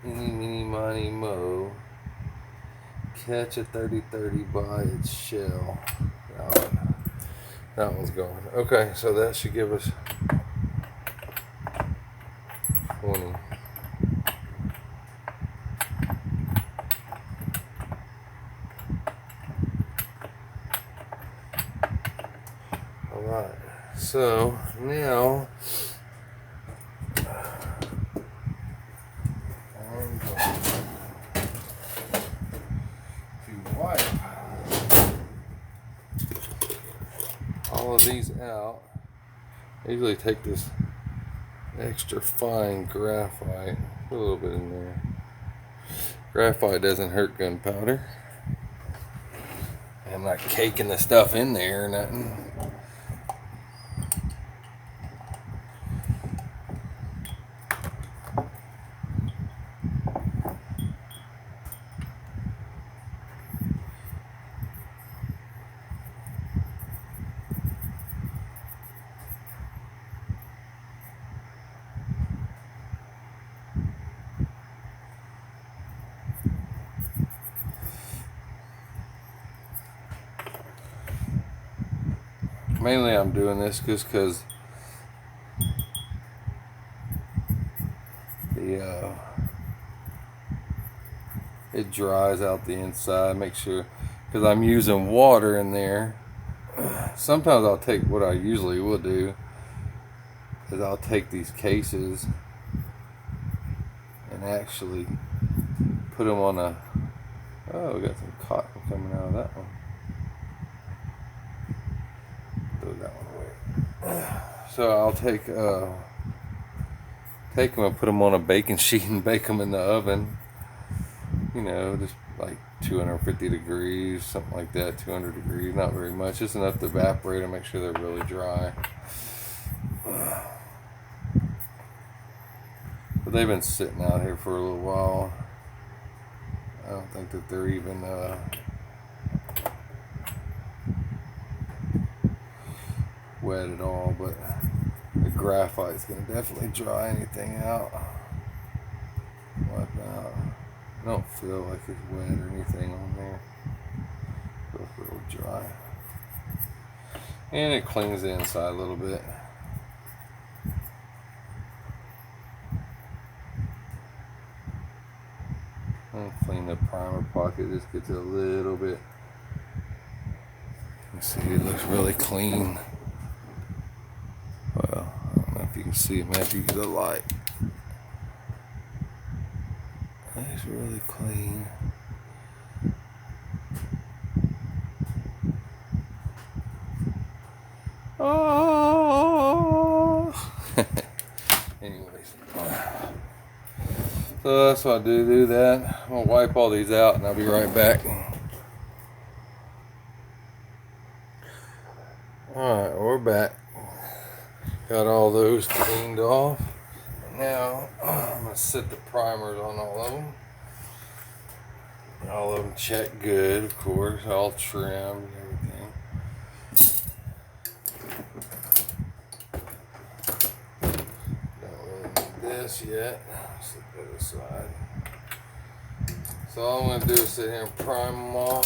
Eeny, meeny, miny, mo. Catch a 30-30 by its shell. That one's going. Okay, so that should give us 20. Alright, so now I'm going to wipe all of these out. I usually take this extra fine graphite, put a little bit in there. Graphite doesn't hurt gunpowder. I'm not caking the stuff in there or nothing. Mainly I'm doing this just because it dries out the inside. Make sure, because I'm using water in there. Sometimes I'll take, what I usually will do is I'll take these cases and actually put them on a, oh, we got some cotton coming out of that one. Throw that one away. So I'll take them and put them on a baking sheet and bake them in the oven. You know, just like 250 degrees, something like that, 200 degrees, not very much, just enough to evaporate and make sure they're really dry. But they've been sitting out here for a little while. I don't think that they're even wet at all, but the graphite's going to definitely dry anything out. Wipe out. I don't feel like it's wet or anything on there. Feels real dry. And it cleans the inside a little bit. I'll clean the primer pocket, just gets it a little bit. Let's see, it looks really clean. Well, I don't know if you can see it, man, if you use the light. It's really clean. Oh. Anyways, so that's what I do that. I'm gonna wipe all these out and I'll be right back. Alright, we're back. Got all those cleaned off. Now I'm gonna set the primers on all of them. All of them check good, of course, all trimmed and everything. Don't really need this yet. Set that aside. So all I'm gonna do is sit here and prime them all.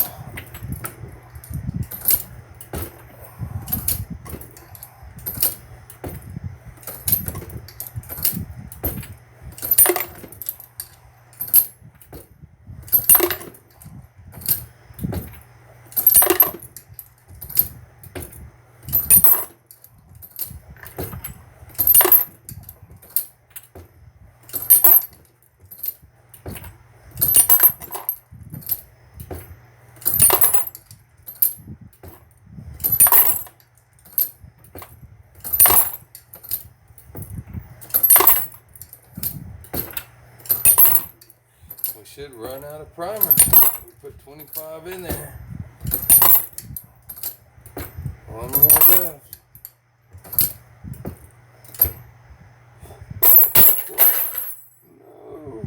Should run out of primer. We put 25 in there. One more left. No.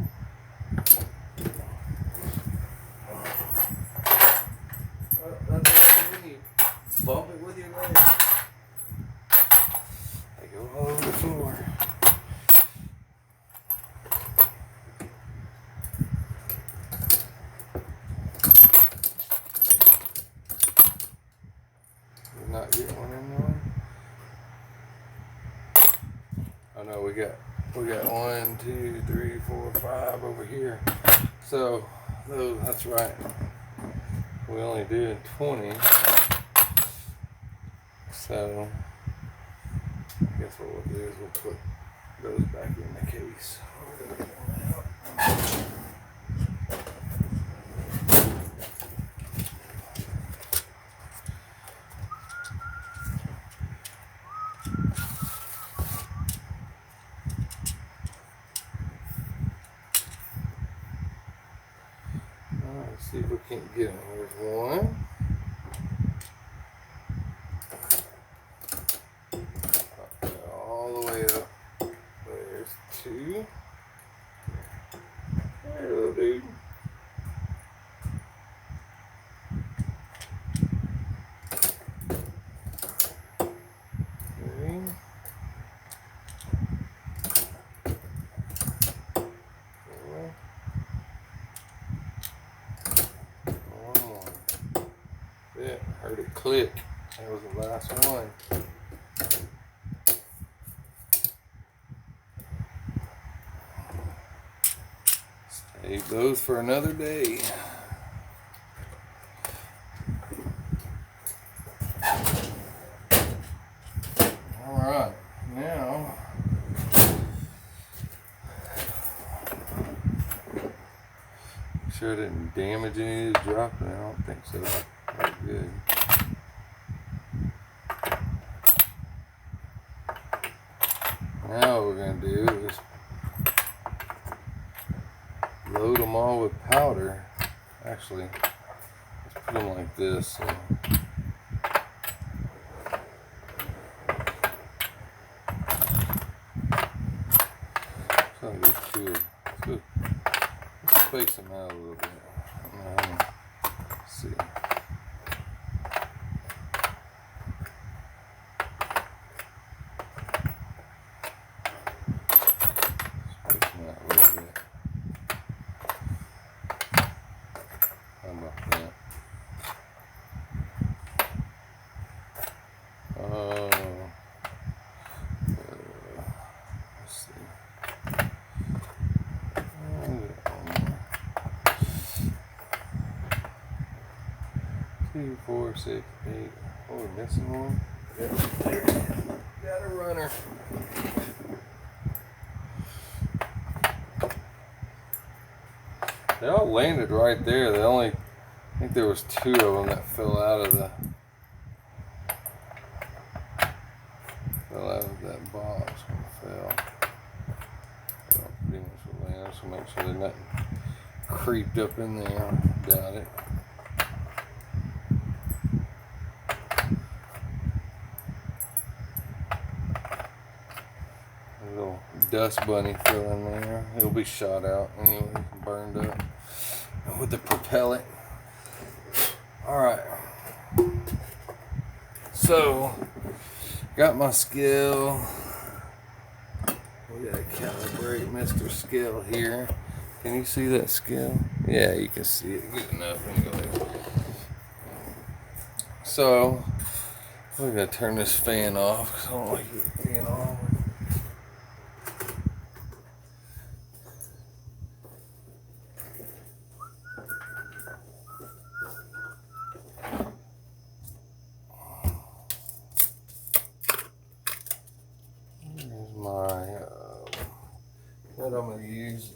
Well, that's all we need. Bump it with your leg. They go all over the floor. we got 1, 2, 3, 4, 5 over here. So that's right. We only do 20. So I guess what we'll do is we'll put those back in the case. Let's see if we can't get them. There's one. All the way up. There's 2. There, little dude. 3. 4. One more. Yeah, heard it click. That was the last one. Save those for another day. Alright, now make sure I didn't damage any of these dropping. I don't think so. That's good. Now what we're going to do is load them all with powder. Actually, let's put them like this. So. Trying to get 2. Let's space them out a little bit. Let's see. Let's see. 2, 4, 6, 8. Oh, we're missing one. Got a runner. They all landed right there. I think there was 2 of them that fell out of that box and fell. Pretty much will land. So make sure they're not creeped up in there. Doubt it. A little dust bunny fell in there. It'll be shot out anyway, burned up with the propellant. Alright. So, got my scale. We gotta calibrate Mr. Scale here. Can you see that scale? Yeah, you can see it good enough anyway. So, we gotta turn this fan off because I don't like it being on. Here's my what I'm gonna use.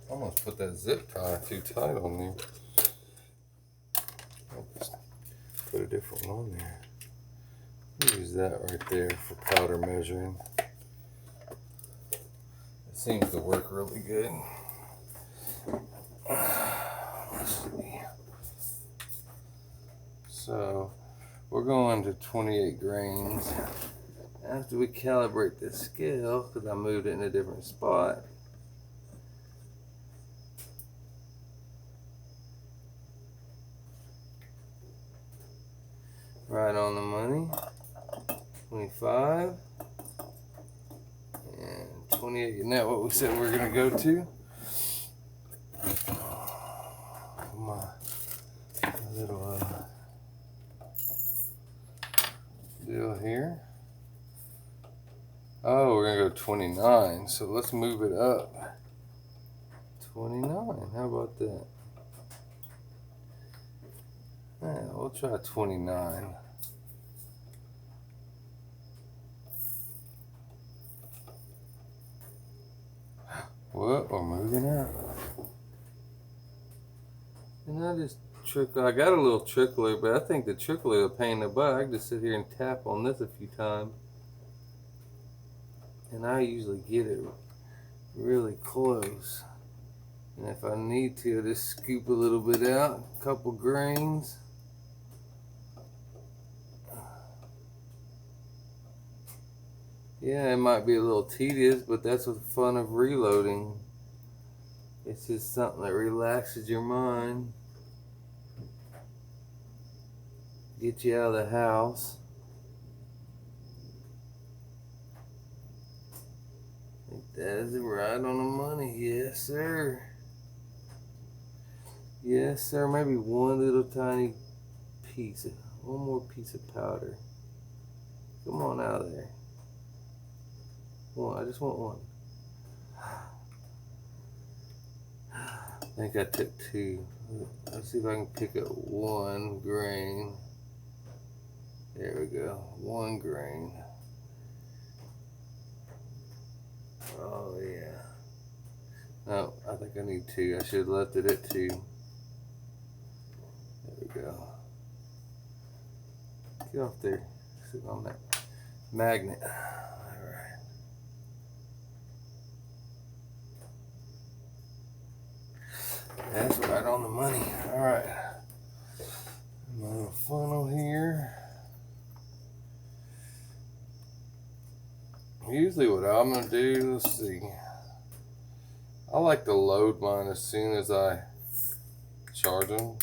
Almost put that zip tie too tight on there. I'll just put a different one on there. Use that right there for powder measuring. It seems to work really good. Let's see. So we're going to 28 grains. After we calibrate this scale, because I moved it in a different spot, Right on the money. 25 and 28. Isn't that what we said we were gonna go to? My little deal here. Oh, we're gonna go 29. So let's move it up. 29. How about that? Yeah, we'll try 29. What? We're moving up. And I just trickle. I got a little trickler, but I think the trickler is a pain in the butt. I can just sit here and tap on this a few times. And I usually get it really close. And if I need to, I just scoop a little bit out, a couple grains. Yeah, it might be a little tedious, but that's the fun of reloading. It's just something that relaxes your mind. Get you out of the house. I think that is right on the money. Yes, sir. Yes, sir. Maybe one little tiny piece. One more piece of powder. Come on out of there. One. I just want one. I think I took two. Let's see if I can pick up one grain. There we go. One grain. Oh, yeah. No, I think I need two. I should have left it at two. There we go. Get off there. Sit on that magnet. Alright. That's right on the money. Alright. My little funnel here. Usually what I'm going to do, let's see. I like to load mine as soon as I charge them.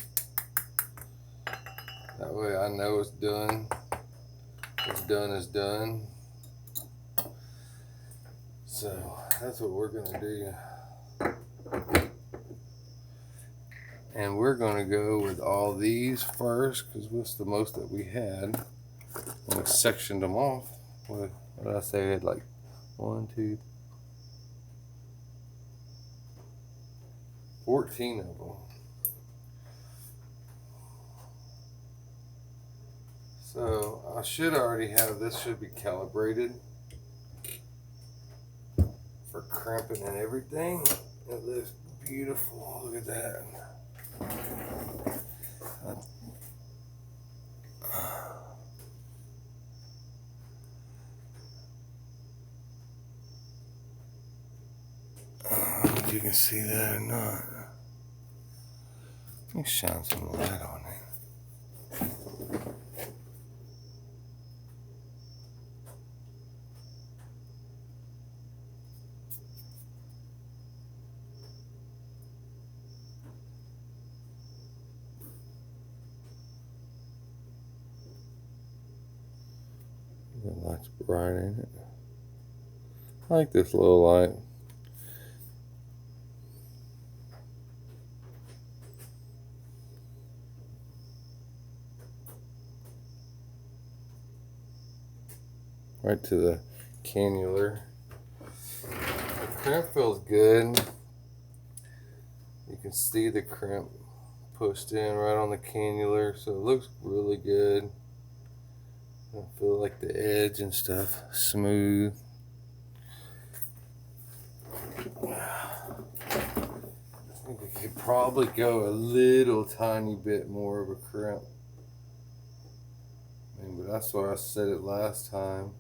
That way I know it's done. It's done is done. So that's what we're going to do. And we're going to go with all these first because what's the most that we had. And we sectioned them off. What did I say? We had like 1, 2, 14 of them. So I should already have this. Should be calibrated for crimping and everything. It looks beautiful. Look at that. If you can see that or not. Let me shine some light on it. The light's bright, ain't it? I like this little light. Right to the cannular. The crimp feels good. You can see the crimp pushed in right on the cannular, so it looks really good. I feel like the edge and stuff smooth. I think we could probably go a little tiny bit more of a crimp. I mean, but that's why I said it last time.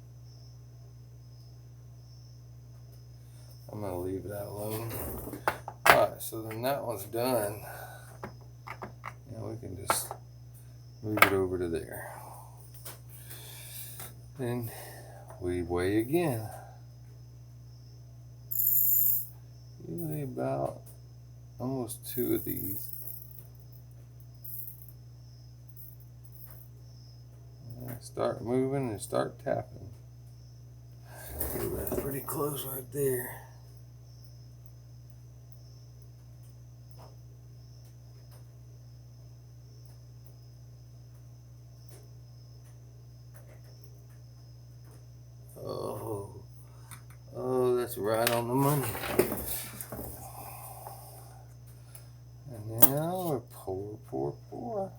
I'm gonna leave that alone. Alright, so then that one's done. Now we can just move it over to there. Then we weigh again. Usually about almost 2 of these. Start moving and start tapping. Ooh, that's pretty close right there. Oh, that's right on the money. And now we pour, pour, pour.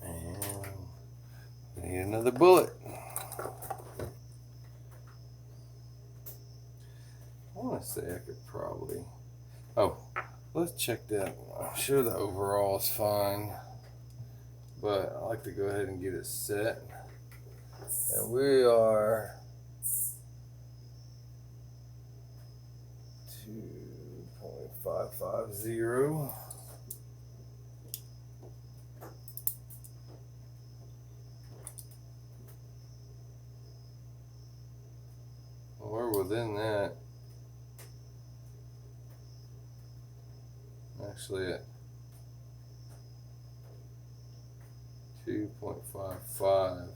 And we need another bullet. I want to say I could probably. Oh, let's check that. I'm sure the overall is fine, but I like to go ahead and get it set. And we are 2.550. We're within that. Actually at 2.55.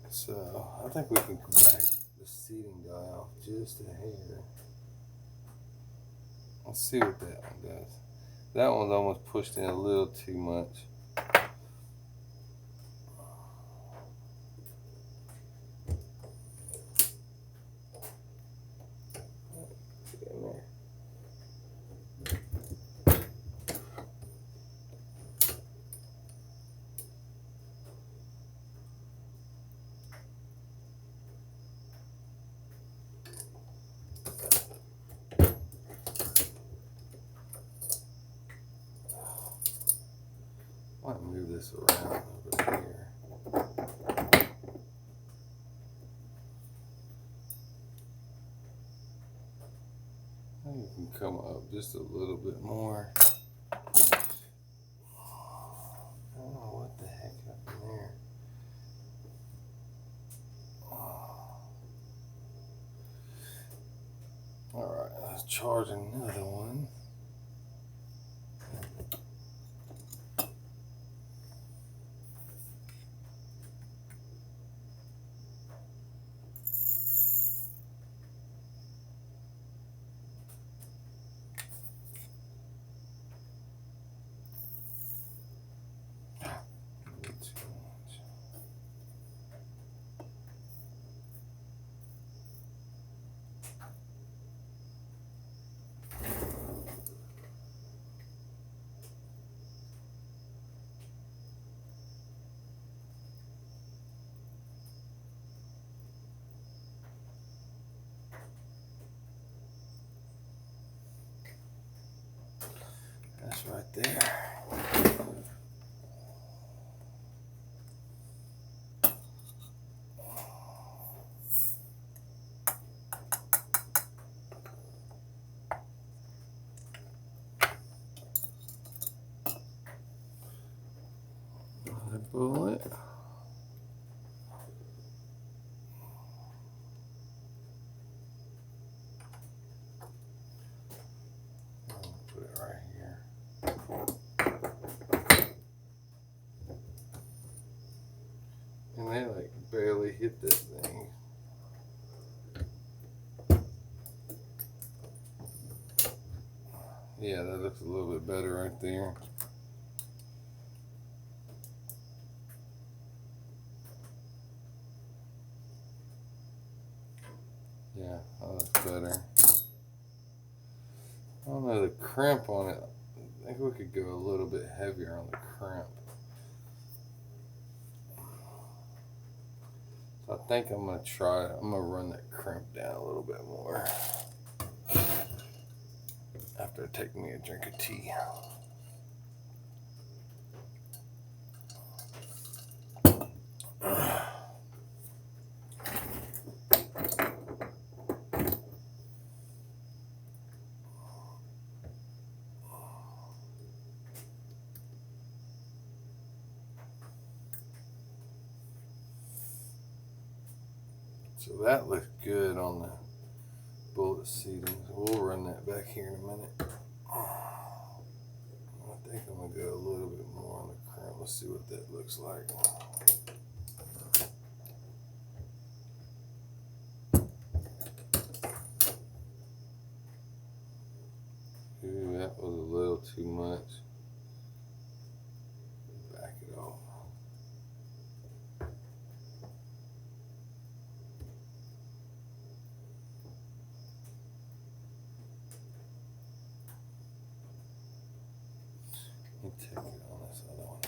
So I think we can back the seating dial just a hair. Let's see what that one does. That one's almost pushed in a little too much. Get in there. Might move this around over here. You can come up just a little bit more. I don't know what the heck happened there. Alright, let's charge another one. That's right there. Another bullet. Put it right here. And they like barely hit this thing. Yeah, that looks a little bit better right there. Yeah, that looks better. I don't know, the crimp on it, I think we could go a little bit heavier on the crimp. So I think I'm going to try it. I'm going to run that crimp down a little bit more after I take me a drink of tea. So that looks good on the bullet seating. So we'll run that back here in a minute. I think I'm going to go a little bit more on the crimp. Let's see what that looks like. Ooh, that was a little too much. Back it off. Let me take it on this other one.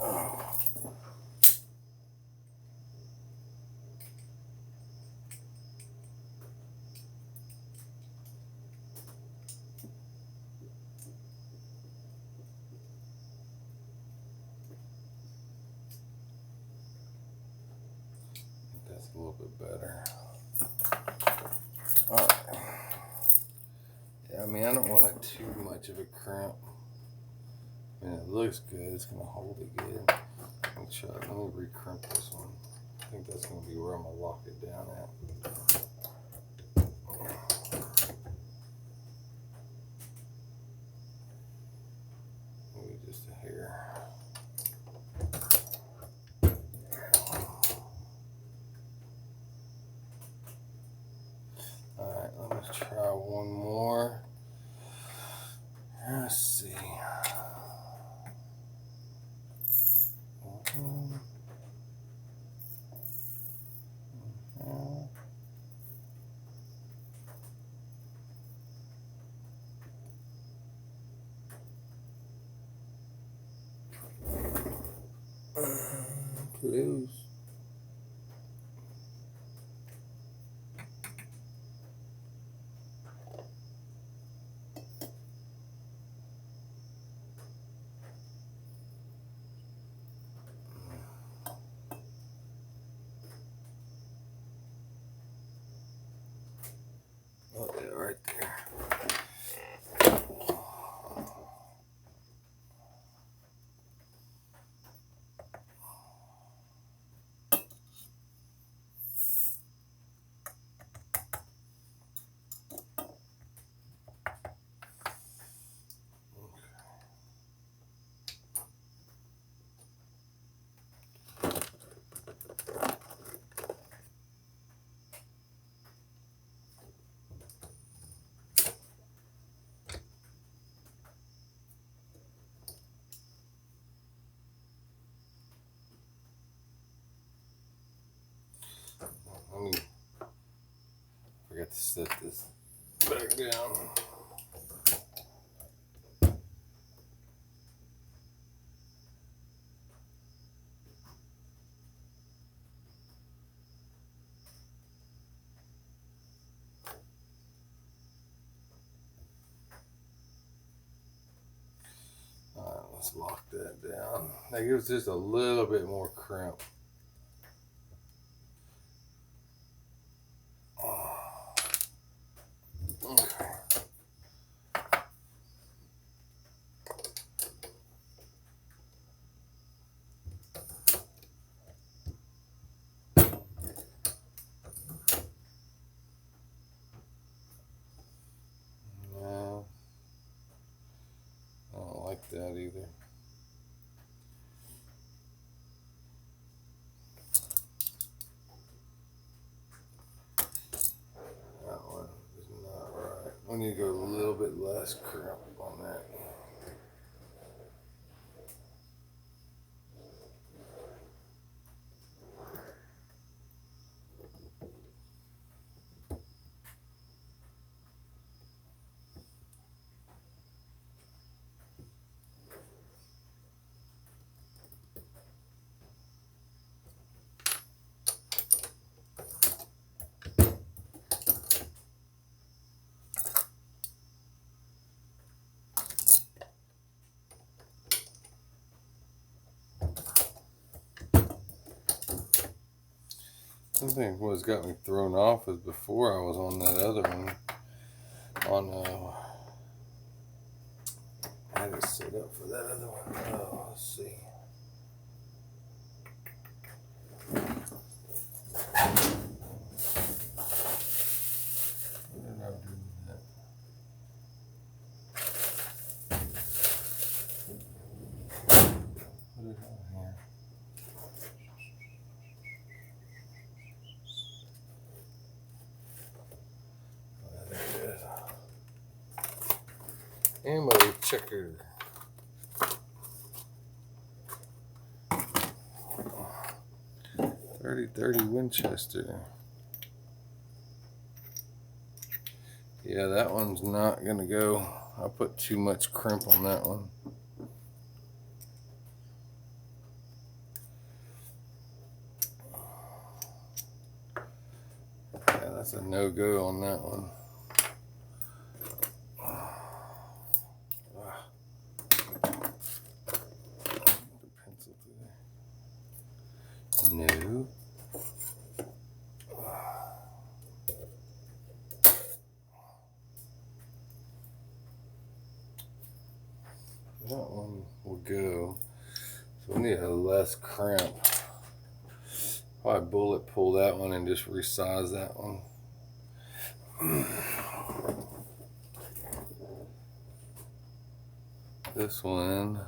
Oh. That's a little bit better. All right. Yeah, I mean, I don't want it too much of a crimp. I mean, it looks good. It's going to hold it good. Let me re-crimp this one. I think that's going to be where I'm going to lock it down at. Maybe just a hair. Alright, let's try one more. Let's see. Close. Oh yeah, right there. Forgot to set this back down. Alright, let's lock that down. That gives just a little bit more crimp. Okay. No, I don't like that either. That one is not right. We need to go a little bit less crimp on that. something what's got me thrown off is before I was on that other one. I had it set up for that other one. Oh, let's see. What did I do with that? Put it on here. Oh, there it is. Ammo checker. 30-30 Winchester. Yeah, that one's not gonna go. I put too much crimp on that one. Yeah, that's a no-go on that one. No. That one will go. So we need a less crimp. Probably bullet pull that one and just resize that one. This one.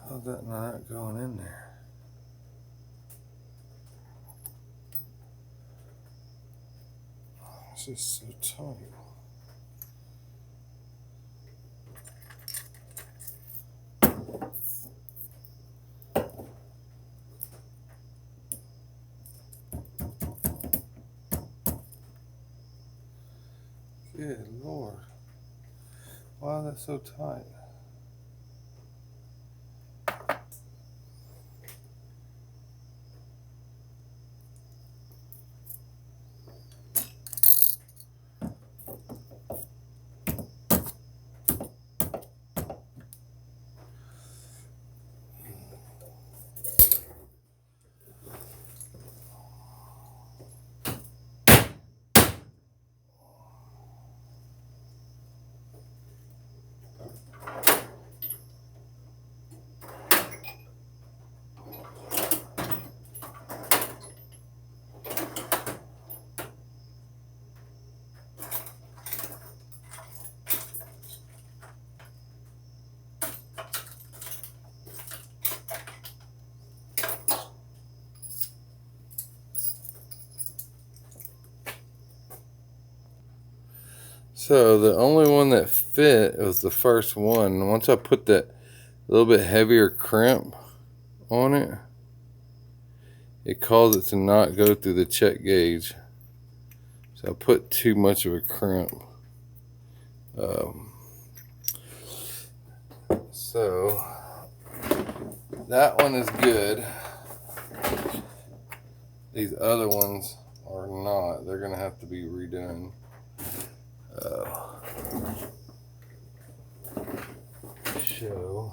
How's that not going in there? It's just so tight. Good Lord. Why is that so tight? So the only one that fit was the first one. Once I put that little bit heavier crimp on it, it caused it to not go through the check gauge. So I put too much of a crimp. So that one is good. These other ones are not. They're gonna have to be redone. Show.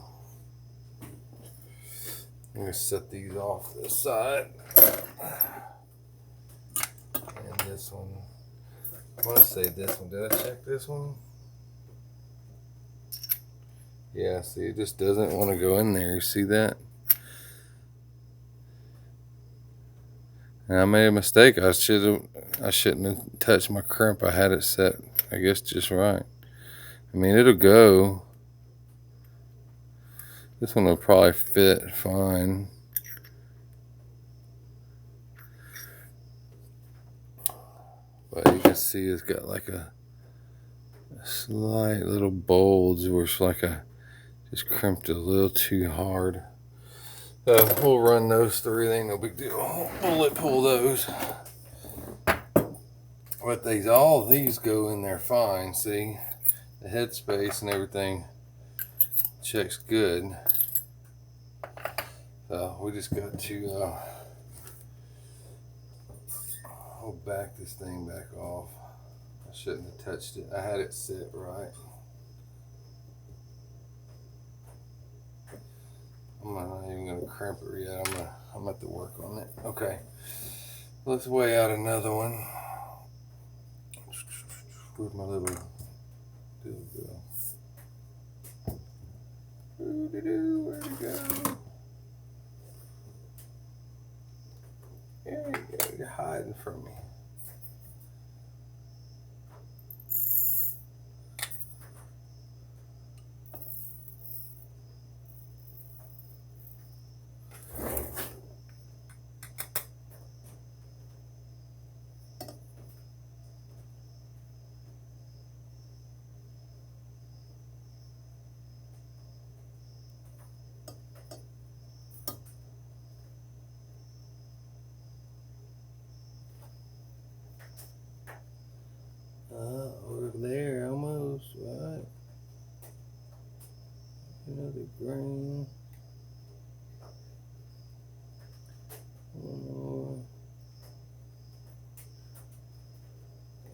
I'm gonna set these off to the side. And this one. I want to say this one. Did I check this one? Yeah, see, it just doesn't want to go in there. You see that? And I made a mistake. I shouldn't have touched my crimp. I had it set, I guess, just right. I mean, it'll go. This one will probably fit fine. But you can see it's got like a slight little bulge where it's like just crimped a little too hard. We'll run those through. They ain't no big deal. Bullet pull those. But all these go in there fine. See, the headspace and everything checks good. We just got to we'll back this thing back off. shouldn't have touched it. I had it set right. I'm not even gonna crimp it yet. I'm gonna have to work on it. Okay. Let's weigh out another one. Where'd my little deal go? Where'd it go? There you go. You're hiding from me. Over there, almost, right? Another grain. One more.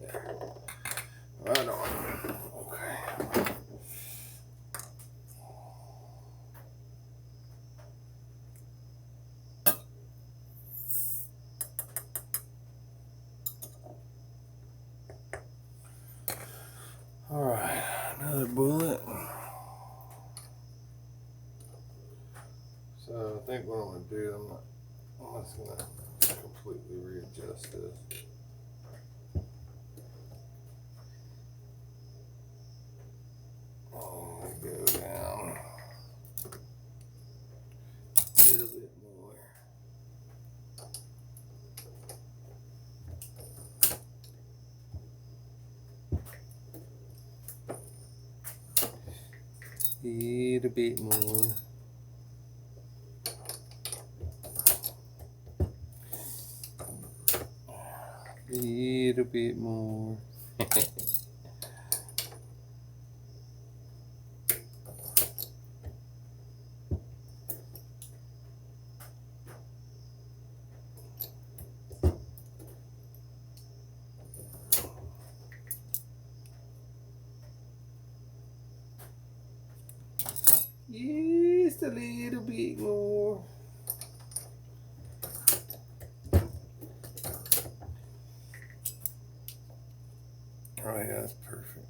There. Right on. Okay. All right, another bullet. So I think what I'm gonna do, I'm just gonna completely readjust this. Oh, go down a little bit more. A bit more. A little bit more. Just a little bit more. Oh yeah, that's perfect.